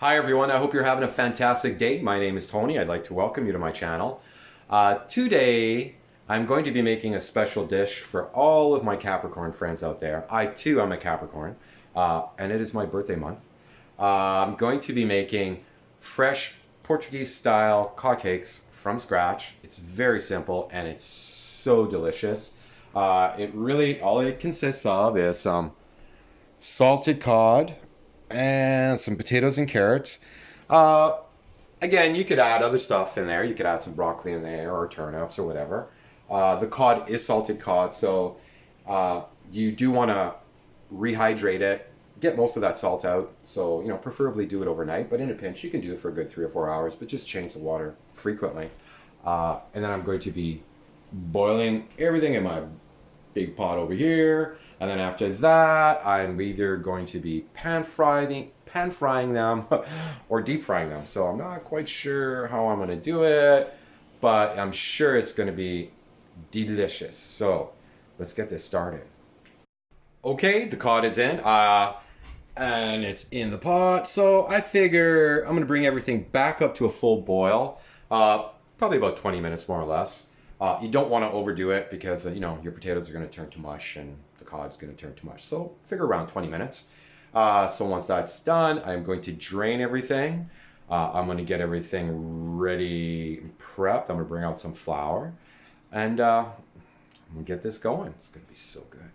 Hi everyone, I hope you're having a fantastic day. My name is Tony. I'd like to welcome you to my channel. Today, I'm going to be making a special dish for all of my Capricorn friends out there. I too am a Capricorn, and it is my birthday month. I'm going to be making fresh Portuguese style cupcakes from scratch. It's very simple and it's so delicious. All it consists of is some salted cod, and some potatoes and carrots. Uh, Again, you could add other stuff in there. You could add some broccoli in there or turnips or whatever. The cod is salted cod, so you do want to rehydrate it, get most of that salt out. So, preferably do it overnight, but in a pinch, you can do it for a good 3 or 4 hours, but just change the water frequently. And then I'm going to be boiling everything in my big pot over here. And then after that, I'm either going to be pan frying them or deep frying them. So I'm not quite sure how I'm going to do it, but I'm sure it's going to be delicious. So let's get this started. Okay, the cod is in, and it's in the pot. So I figure I'm going to bring everything back up to a full boil, probably about 20 minutes more or less. You don't want to overdo it because, your potatoes are going to turn to mush and the cod's going to turn to mush. So figure around 20 minutes. So once that's done, I'm going to drain everything. I'm going to get everything ready and prepped. I'm going to bring out some flour. And I'm going to get this going. It's going to be so good.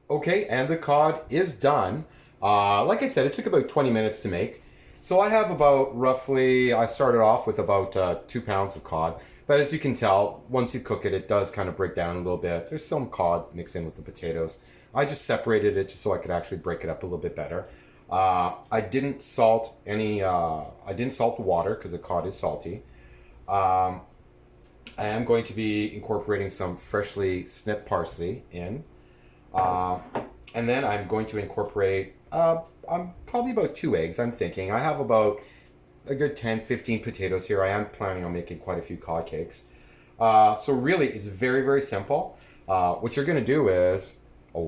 Okay, and the cod is done. Like I said, it took about 20 minutes to make. So I have I started off with about 2 pounds of cod. But as you can tell, once you cook it, it does kind of break down a little bit. There's some cod mixed in with the potatoes. I just separated it just so I could actually break it up a little bit better. I didn't salt the water because the cod is salty. I am going to be incorporating some freshly snipped parsley in. And then I'm going to incorporate probably about 2 eggs, I'm thinking. I have about a good 10-15 potatoes here. I am planning on making quite a few cod cakes. So really, it's very, very simple. What I'm going to do is, I'm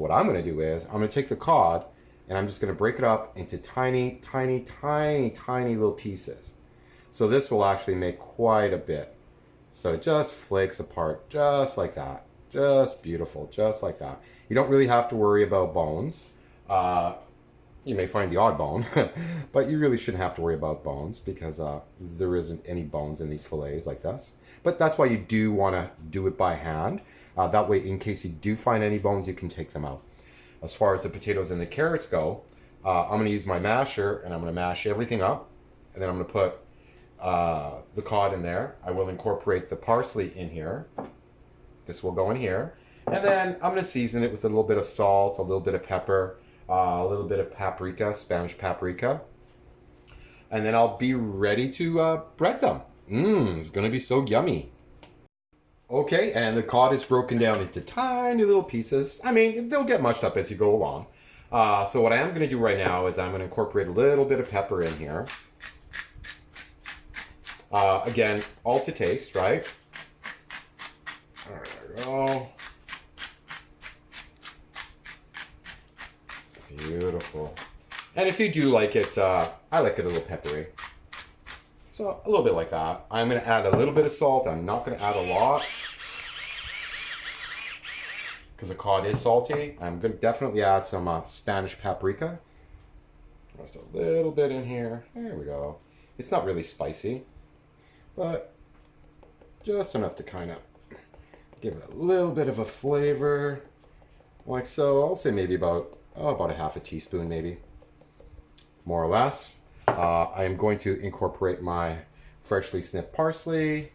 going to take the cod and I'm just going to break it up into tiny, tiny, tiny, tiny little pieces. So this will actually make quite a bit. So it just flakes apart just like that. Just beautiful, just like that. You don't really have to worry about bones. You may find the odd bone, but you really shouldn't have to worry about bones because there isn't any bones in these fillets like this. But that's why you do want to do it by hand. That way, in case you do find any bones, you can take them out. As far as the potatoes and the carrots go, I'm going to use my masher and I'm going to mash everything up. And then I'm going to put the cod in there. I will incorporate the parsley in here. This will go in here. And then I'm going to season it with a little bit of salt, a little bit of pepper, a little bit of paprika, Spanish paprika. And then I'll be ready to bread them. It's going to be so yummy. Okay, and the cod is broken down into tiny little pieces. I mean, they'll get mushed up as you go along. So what I am going to do right now is I'm going to incorporate a little bit of pepper in here. Again, all to taste, right? There we go. Beautiful. And if you do like it, I like it a little peppery. So a little bit like that. I'm going to add a little bit of salt. I'm not going to add a lot because the cod is salty. I'm going to definitely add some Spanish paprika. Just a little bit in here. There we go. It's not really spicy, but just enough to kind of give it a little bit of a flavor. Like so. I'll say maybe about a half a teaspoon maybe, more or less. I am going to incorporate my freshly snipped parsley.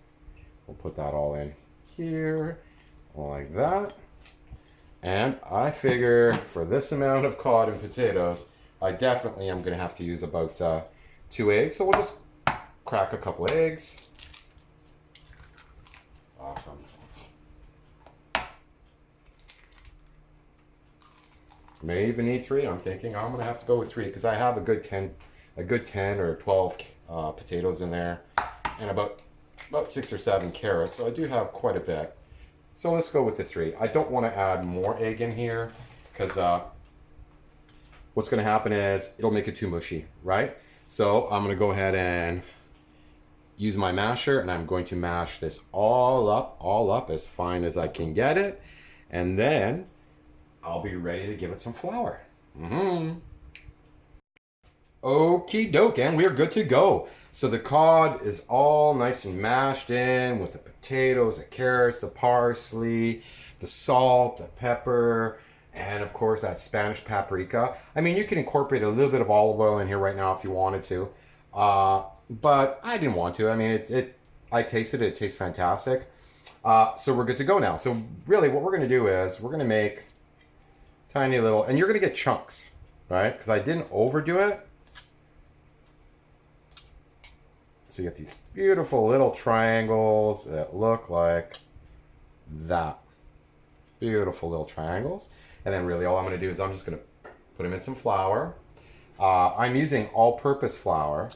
We'll put that all in here, like that. And I figure for this amount of cod and potatoes, I definitely am going to have to use about 2 eggs. So we'll just crack a couple eggs. Awesome. May even need 3. I'm thinking I'm going to have to go with 3 because I have a good 10 or 12 potatoes in there and about 6 or 7 carrots. So I do have quite a bit. So let's go with the 3. I don't want to add more egg in here because what's going to happen is it'll make it too mushy, right? So I'm going to go ahead and use my masher, and I'm going to mash this all up as fine as I can get it. And then I'll be ready to give it some flour. Okie doke, and we're good to go. So the cod is all nice and mashed in with the potatoes, the carrots, the parsley, the salt, the pepper, and of course that Spanish paprika. I mean, you can incorporate a little bit of olive oil in here right now if you wanted to, but I didn't want to. I mean, I tasted it. It tastes fantastic. So we're good to go now. So really, what we're going to do is we're going to make tiny little, and you're going to get chunks, right? Because I didn't overdo it. So you get these beautiful little triangles that look like that. Beautiful little triangles. And then really all I'm going to do is I'm just going to put them in some flour. I'm using all-purpose flour.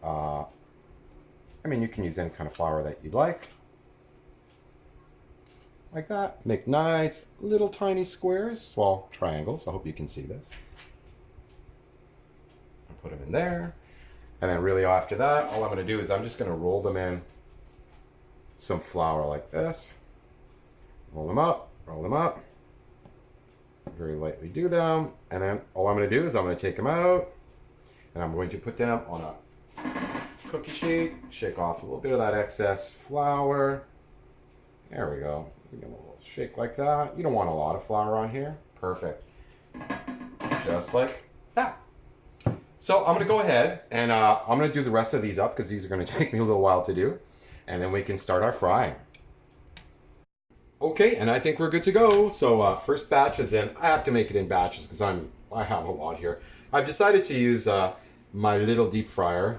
I mean, you can use any kind of flour that you'd like. Like that. Make nice little tiny squares. Well, triangles. I hope you can see this. And put them in there. And then really after that, all I'm going to do is I'm just going to roll them in some flour like this. Roll them up, roll them up. Very lightly do them. And then all I'm going to do is I'm going to take them out. And I'm going to put them on a cookie sheet. Shake off a little bit of that excess flour. There we go. Give them a little shake like that. You don't want a lot of flour on here. Perfect. Just like that. So I'm going to go ahead and I'm going to do the rest of these up because these are going to take me a little while to do. And then we can start our frying. Okay, and I think we're good to go. So first batch is in. I have to make it in batches because I have a lot here. I've decided to use my little deep fryer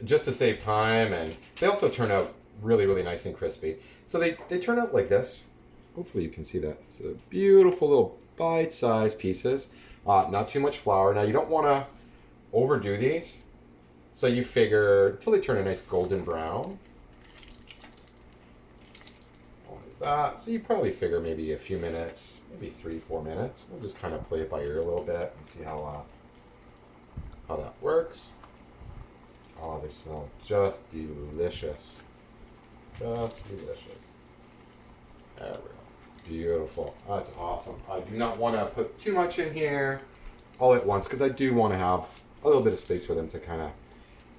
just to save time. And they also turn out really, really nice and crispy. So they turn out like this. Hopefully you can see that. It's a beautiful little bite-sized pieces. Not too much flour. Now you don't want to overdo these. So you figure until they turn a nice golden brown. Like that. So you probably figure maybe a few minutes, maybe 3-4 minutes. We'll just kind of play it by ear a little bit and see how that works. Oh, they smell just delicious. Just delicious. There we go. Beautiful. That's awesome. I do not want to put too much in here all at once because I do want to have a little bit of space for them to kind of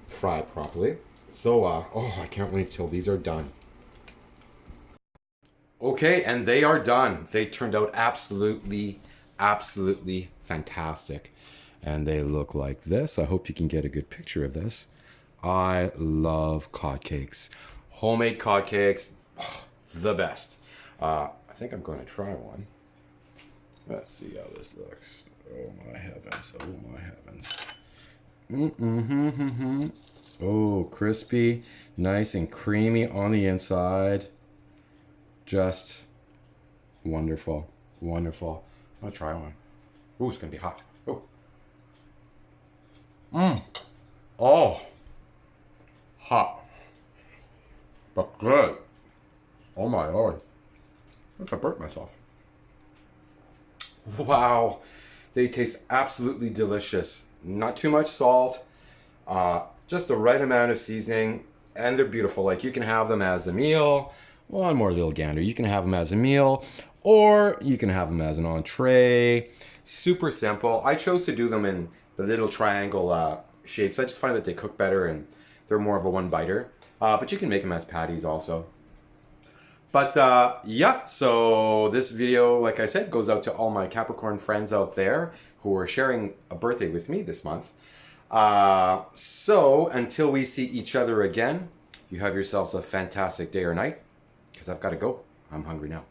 fry properly. So, oh, I can't wait till these are done. Okay, and they are done. They turned out absolutely, absolutely fantastic. And they look like this. I hope you can get a good picture of this. I love cod cakes. Homemade cod cakes, oh, the best. I think I'm going to try one. Let's see how this looks. Oh my heavens, oh my heavens. Oh, crispy, nice and creamy on the inside. Just wonderful, wonderful. I'm going to try one. Oh, it's going to be hot. Oh. Oh. Hot. But good. Oh my Lord. I think I burnt myself. Wow. They taste absolutely delicious. Not too much salt. Just the right amount of seasoning. And they're beautiful. Like you can have them as a meal. One more little gander. You can have them as a meal. Or you can have them as an entree. Super simple. I chose to do them in the little triangle shapes. I just find that they cook better and they're more of a one-biter. But you can make them as patties also. But yeah, so this video, like I said, goes out to all my Capricorn friends out there who are sharing a birthday with me this month. So until we see each other again, you have yourselves a fantastic day or night, because I've got to go. I'm hungry now.